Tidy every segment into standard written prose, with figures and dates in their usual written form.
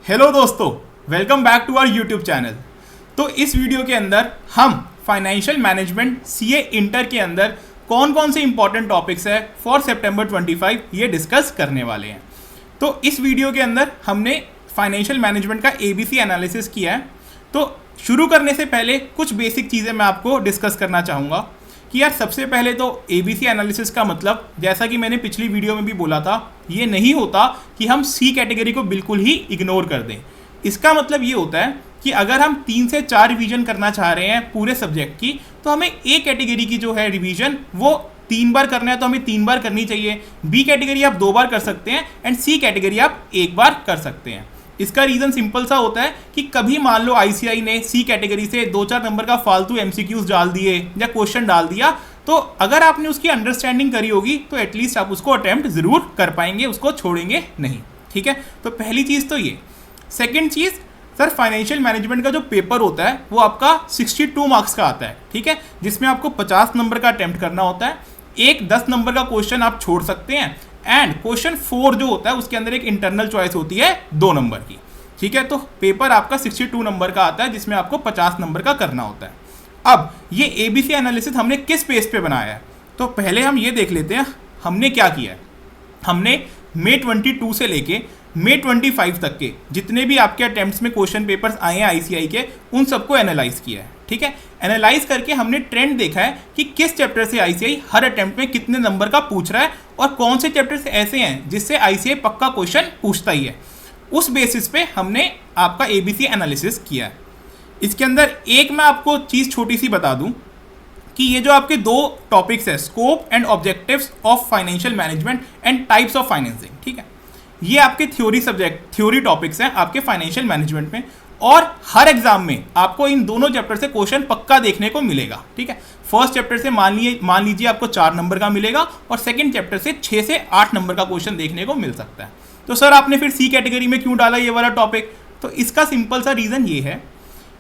Hello दोस्तों, welcome back to our YouTube channel. तो इस वीडियो के अंदर हम फाइनेंशियल मैनेजमेंट सीए इंटर के अंदर कौन कौन से इंपॉर्टेंट टॉपिक्स है फॉर सितंबर 25 ये डिस्कस करने वाले हैं। तो इस वीडियो के अंदर हमने फाइनेंशियल मैनेजमेंट का एबीसी एनालिसिस किया है। तो शुरू करने से पहले कुछ बेसिक चीज़ें मैं आपको डिस्कस करना चाहूँगा कि यार सबसे पहले तो एबीसी एनालिसिस का मतलब, जैसा कि मैंने पिछली वीडियो में भी बोला था, ये नहीं होता कि हम सी कैटेगरी को बिल्कुल ही इग्नोर कर दें। इसका मतलब ये होता है कि अगर हम 3 से 4 रिवीजन करना चाह रहे हैं पूरे सब्जेक्ट की, तो हमें ए कैटेगरी की जो है रिवीजन वो 3 बार करना है तो हमें 3 बार करनी चाहिए। बी कैटेगरी आप 2 बार कर सकते हैं एंड सी कैटेगरी आप 1 बार कर सकते हैं। इसका रीज़न सिंपल सा होता है कि कभी मान लो आईसीआई ने सी कैटेगरी से 2-4 नंबर का फालतू एमसीक्यूज डाल दिए या क्वेश्चन डाल दिया, तो अगर आपने उसकी अंडरस्टैंडिंग करी होगी तो एटलीस्ट आप उसको अटेम्प्ट जरूर कर पाएंगे, उसको छोड़ेंगे नहीं। ठीक है, तो पहली चीज़ तो ये। सेकेंड चीज़, सर फाइनेंशियल मैनेजमेंट का जो पेपर होता है वो आपका 62 मार्क्स का आता है। ठीक है, जिसमें आपको 50 नंबर का अटेम्प्ट करना होता है। एक 10 नंबर का क्वेश्चन आप छोड़ सकते हैं एंड क्वेश्चन 4 जो होता है उसके अंदर एक इंटरनल चॉइस होती है 2 नंबर की। ठीक है, तो पेपर आपका 62 नंबर का आता है जिसमें आपको 50 नंबर का करना होता है। अब ये एबीसी एनालिसिस हमने किस बेस पे बनाया है, तो पहले हम ये देख लेते हैं हमने क्या किया है। हमने मई 22 से लेके मई 25 तक के जितने भी आपके अटेम्प्ट्स में क्वेश्चन पेपर्स आए हैं आईसीआई के, उन सबको एनालाइज किया है। ठीक है, एनालाइज करके हमने ट्रेंड देखा है कि किस चैप्टर से आईसीआई हर अटेम्प्ट में कितने नंबर का पूछ रहा है और कौन से चैप्टर्स ऐसे हैं जिससे आईसीआई पक्का क्वेश्चन पूछता ही है। उस बेसिस पे हमने आपका एबीसी एनालिसिस किया है। इसके अंदर एक मैं आपको चीज़ छोटी सी बता दूं कि ये जो आपके 2 टॉपिक्स है, scope and objectives of financial management and types of financing, ठीक है, ये आपके थ्योरी टॉपिक्स हैं आपके फाइनेंशियल मैनेजमेंट में, और हर एग्जाम में आपको इन दोनों चैप्टर से क्वेश्चन पक्का देखने को मिलेगा। ठीक है, फर्स्ट चैप्टर से मान लीजिए आपको 4 नंबर का मिलेगा और सेकंड चैप्टर से 6 से 8 नंबर का क्वेश्चन देखने को मिल सकता है। तो सर आपने फिर सी कैटेगरी में क्यों डाला ये वाला टॉपिक, तो इसका सिंपल सा रीज़न ये है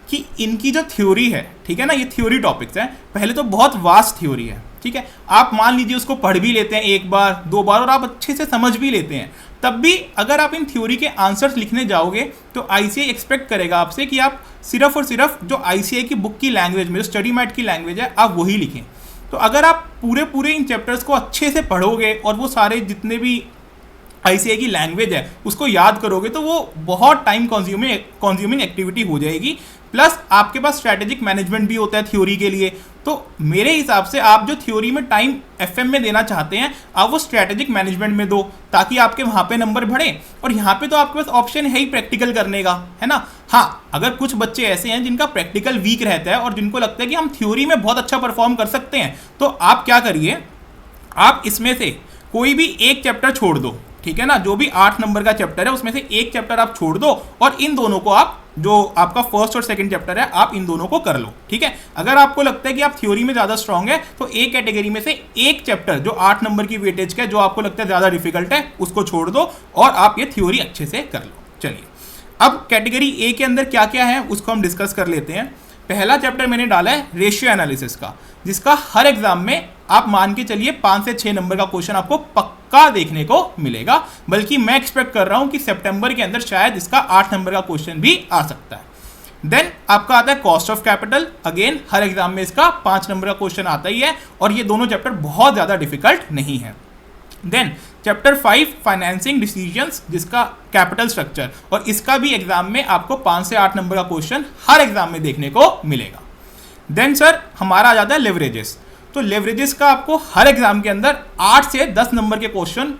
कि इनकी जो थ्योरी है, ठीक है ना, ये थ्योरी टॉपिक्स हैं, पहले तो बहुत वास्ट थ्योरी है। ठीक है, आप मान लीजिए उसको पढ़ भी लेते हैं 1 बार 2 बार और आप अच्छे से समझ भी लेते हैं, तब भी अगर आप इन थ्योरी के आंसर्स लिखने जाओगे तो आईसीआई एक्सपेक्ट करेगा आपसे कि आप सिर्फ और सिर्फ जो आईसीआई की बुक की लैंग्वेज में, जो स्टडी मैट की लैंग्वेज है, आप वही लिखें। तो अगर आप पूरे इन चैप्टर्स को अच्छे से पढ़ोगे और वो सारे जितने भी आईसीआई की लैंग्वेज है उसको याद करोगे तो वो बहुत टाइम कंज्यूमिंग एक्टिविटी हो जाएगी। प्लस आपके पास स्ट्रैटेजिक मैनेजमेंट भी होता है थ्योरी के लिए। तो मेरे हिसाब से आप जो थ्योरी में टाइम एफएम में देना चाहते हैं आप वो स्ट्रैटेजिक मैनेजमेंट में दो, ताकि आपके वहाँ पे नंबर बढ़े। और यहाँ पे तो आपके पास ऑप्शन है ही प्रैक्टिकल करने का, है ना। हाँ, अगर कुछ बच्चे ऐसे हैं जिनका प्रैक्टिकल वीक रहता है और जिनको लगता है कि हम थ्योरी में बहुत अच्छा परफॉर्म कर सकते हैं, तो आप क्या करिए, आप इसमें से कोई भी एक चैप्टर छोड़ दो। ठीक है ना, जो भी 8 नंबर का चैप्टर है उसमें से एक चैप्टर आप छोड़ दो और इन दोनों को आप, जो आपका फर्स्ट और सेकंड चैप्टर है, आप इन दोनों को कर लो। ठीक है, अगर आपको लगता है कि आप थ्योरी में ज़्यादा स्ट्रांग है तो एक कैटेगरी में से एक चैप्टर जो 8 नंबर की वेटेज का है, जो आपको लगता है ज़्यादा डिफिकल्ट है, उसको छोड़ दो और आप ये थ्योरी अच्छे से कर लो। चलिए, अब कैटेगरी ए के अंदर क्या क्या है उसको हम डिस्कस कर लेते हैं। पहला चैप्टर मैंने डाला है रेशियो एनालिसिस का, जिसका हर एग्जाम में आप मान के चलिए 5 से 6 नंबर का क्वेश्चन आपको पक्का देखने को मिलेगा। बल्कि मैं एक्सपेक्ट कर रहा हूं कि सितंबर के अंदर शायद इसका 8 नंबर का क्वेश्चन भी आ सकता है। देन आपका आता है cost of capital. Again her exam में इसका 5 नंबर का क्वेश्चन आता ही है और ये दोनों चैप्टर बहुत ज़्यादा डिफिकल्ट नहीं है। देन चैप्टर 5 फाइनेंसिंग डिसीजंस, जिसका कैपिटल स्ट्रक्चर, और इसका भी एग्जाम में आपको 5 से 8 नंबर का क्वेश्चन हर एग्जाम में देखने को मिलेगा। देन सर हमारा आ जाता है लेवरेजेस। तो लेवरेजेस का आपको हर एग्जाम के अंदर 8 से 10 नंबर के क्वेश्चन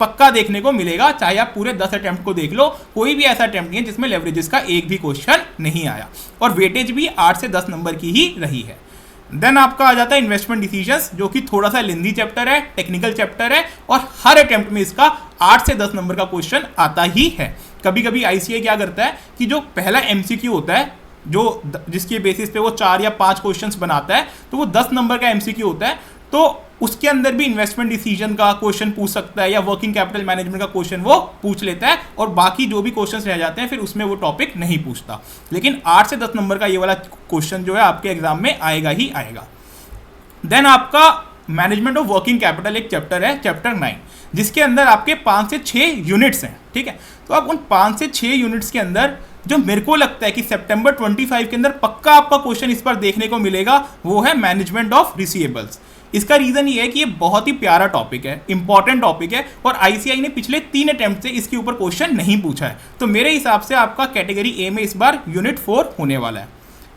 पक्का देखने को मिलेगा, चाहे आप पूरे 10 अटेम्प्ट को देख लो, कोई भी ऐसा अटेम्प्ट नहीं है जिसमें लेवरेजेस का एक भी क्वेश्चन नहीं आया, और वेटेज भी 8 से 10 नंबर की ही रही है। देन आपका आ जाता है इन्वेस्टमेंट डिसीजंस, जो कि थोड़ा सा लेंदी चैप्टर है, टेक्निकल चैप्टर है, और हर अटेम्प्ट में इसका 8 से 10 नंबर का क्वेश्चन आता ही है। कभी कभी आईसीआई क्या करता है कि जो पहला एमसीक्यू होता है, जो जिसके बेसिस पे वो 4 या 5 क्वेश्चंस बनाता है, तो वो 10 नंबर का एमसीक्यू होता है, तो उसके अंदर भी इन्वेस्टमेंट डिसीजन का क्वेश्चन पूछ सकता है या वर्किंग कैपिटल मैनेजमेंट का क्वेश्चन वो पूछ लेता है, और बाकी जो भी क्वेश्चंस रह जाते हैं फिर उसमें वो टॉपिक नहीं पूछता। लेकिन 8 से 10 नंबर का ये वाला क्वेश्चन जो है आपके एग्जाम में आएगा ही आएगा। देन आपका मैनेजमेंट ऑफ वर्किंग कैपिटल एक चैप्टर है, चैप्टर 9, जिसके अंदर आपके 5 से 6 यूनिट्स हैं, ठीक है। तो अब उन 5 से 6 यूनिट्स के अंदर जो मेरे को लगता है कि सितंबर 25 के अंदर पक्का आपका क्वेश्चन इस पर देखने को मिलेगा, वो है मैनेजमेंट ऑफ रिसीवेबल्स। इसका रीजन ये है कि ये बहुत ही प्यारा टॉपिक है, इंपॉर्टेंट टॉपिक है, और आईसीआई ने पिछले 3 अटेम्प्ट से इसके ऊपर क्वेश्चन नहीं पूछा है। तो मेरे हिसाब से आपका कैटेगरी ए में इस बार यूनिट 4 होने वाला है।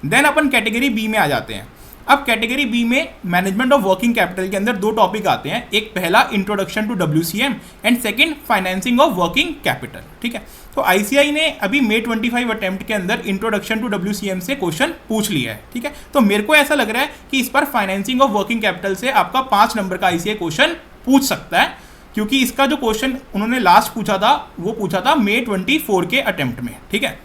देन अपन कैटेगरी बी में आ जाते हैं। अब कैटेगरी बी में मैनेजमेंट ऑफ वर्किंग कैपिटल के अंदर 2 टॉपिक आते हैं, एक पहला introduction to WCM and second financing of working capital, ठीक है। तो आईसीआई ने अभी May 25 अटेम्प्ट के अंदर इंट्रोडक्शन टू डब्ल्यूसीएम से क्वेश्चन पूछ लिया है, ठीक है। तो मेरे को ऐसा लग रहा है कि इस पर फाइनेंसिंग ऑफ वर्किंग कैपिटल से आपका 5 नंबर का आईसीआई क्वेश्चन पूछ सकता है, क्योंकि इसका जो क्वेश्चन उन्होंने लास्ट पूछा था वो पूछा था May 24 के अटेम्प्ट में, ठीक है।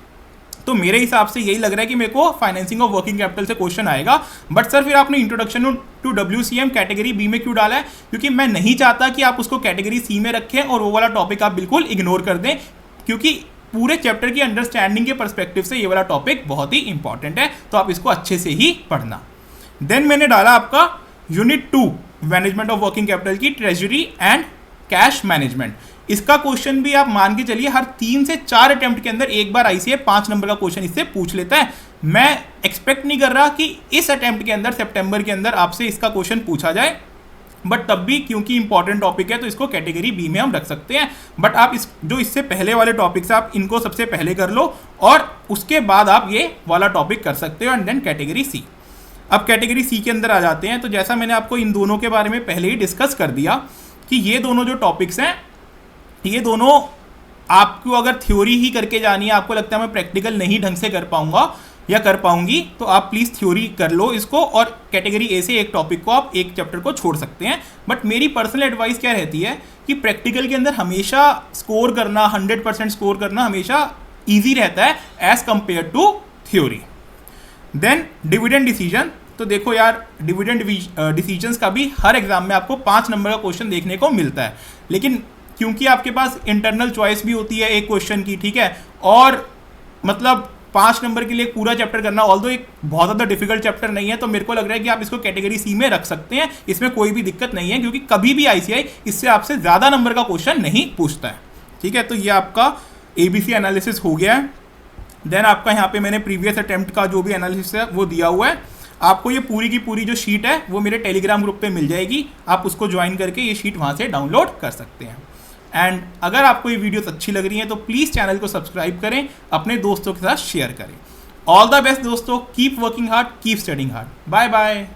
तो मेरे हिसाब से यही लग रहा है कि मेरे को फाइनेंसिंग ऑफ वर्किंग कैपिटल से क्वेश्चन आएगा। बट सर फिर आपने इंट्रोडक्शन टू डब्ल्यूसीएम कैटेगरी बी में क्यों डाला है? क्योंकि मैं नहीं चाहता कि आप उसको कैटेगरी सी में रखें और वो वाला टॉपिक आप बिल्कुल इग्नोर कर दें, क्योंकि पूरे चैप्टर की अंडरस्टैंडिंग के परस्पेक्टिव से ये वाला टॉपिक बहुत ही इंपॉर्टेंट है, तो आप इसको अच्छे से ही पढ़ना। देन मैंने डाला आपका unit 2 management of working capital की ट्रेजरी एंड कैश मैनेजमेंट। इसका क्वेश्चन भी आप मान के चलिए हर 3 से 4 अटेम्प्ट के अंदर एक बार आईसीआई 5 नंबर का क्वेश्चन इससे पूछ लेता है। मैं एक्सपेक्ट नहीं कर रहा कि इस अटेम्प्ट के अंदर सितंबर के अंदर आपसे इसका क्वेश्चन पूछा जाए, बट तब भी क्योंकि इंपॉर्टेंट टॉपिक है तो इसको कैटेगरी बी में हम रख सकते हैं। बट आप जो इससे पहले वाले टॉपिक्स आप इनको सबसे पहले कर लो और उसके बाद आप ये वाला टॉपिक कर सकते हो, एंड देन कैटेगरी सी। अब कैटेगरी सी के अंदर आ जाते हैं। तो जैसा मैंने आपको इन दोनों के बारे में पहले ही डिस्कस कर दिया कि ये दोनों जो टॉपिक्स हैं, ये दोनों आपको अगर थ्योरी ही करके जानी है, आपको लगता है मैं प्रैक्टिकल नहीं ढंग से कर पाऊंगा या कर पाऊंगी, तो आप प्लीज़ थ्योरी कर लो इसको, और कैटेगरी ए से एक टॉपिक को आप एक चैप्टर को छोड़ सकते हैं। बट मेरी पर्सनल एडवाइस क्या रहती है कि प्रैक्टिकल के अंदर हमेशा स्कोर करना, 100% स्कोर करना हमेशा ईजी रहता है as compare to theory. Then dividend decision. तो देखो यार, डिविडेंड डिसीजंस का भी हर एग्जाम में आपको 5 नंबर का क्वेश्चन देखने को मिलता है, लेकिन क्योंकि आपके पास इंटरनल चॉइस भी होती है एक क्वेश्चन की, ठीक है, और मतलब 5 नंबर के लिए पूरा चैप्टर करना ऑल्दो एक बहुत ज़्यादा डिफिकल्ट चैप्टर नहीं है, तो मेरे को लग रहा है कि आप इसको कैटेगरी सी में रख सकते हैं। इसमें कोई भी दिक्कत नहीं है, क्योंकि कभी भी आईसीआई इससे आपसे ज़्यादा नंबर का क्वेश्चन नहीं पूछता है, ठीक है। तो ये आपका एबीसी एनालिसिस हो गया है। देन आपका यहाँ पे मैंने प्रीवियस अटेम्प्ट का जो भी एनालिसिस है वो दिया हुआ है। आपको ये पूरी की पूरी जो शीट है वो मेरे टेलीग्राम ग्रुप पे मिल जाएगी, आप उसको ज्वाइन करके ये शीट वहाँ से डाउनलोड कर सकते हैं। एंड अगर आपको ये वीडियोस अच्छी लग रही हैं तो प्लीज़ चैनल को सब्सक्राइब करें, अपने दोस्तों के साथ शेयर करें। ऑल द बेस्ट दोस्तों, keep working hard, keep studying hard. Bye bye.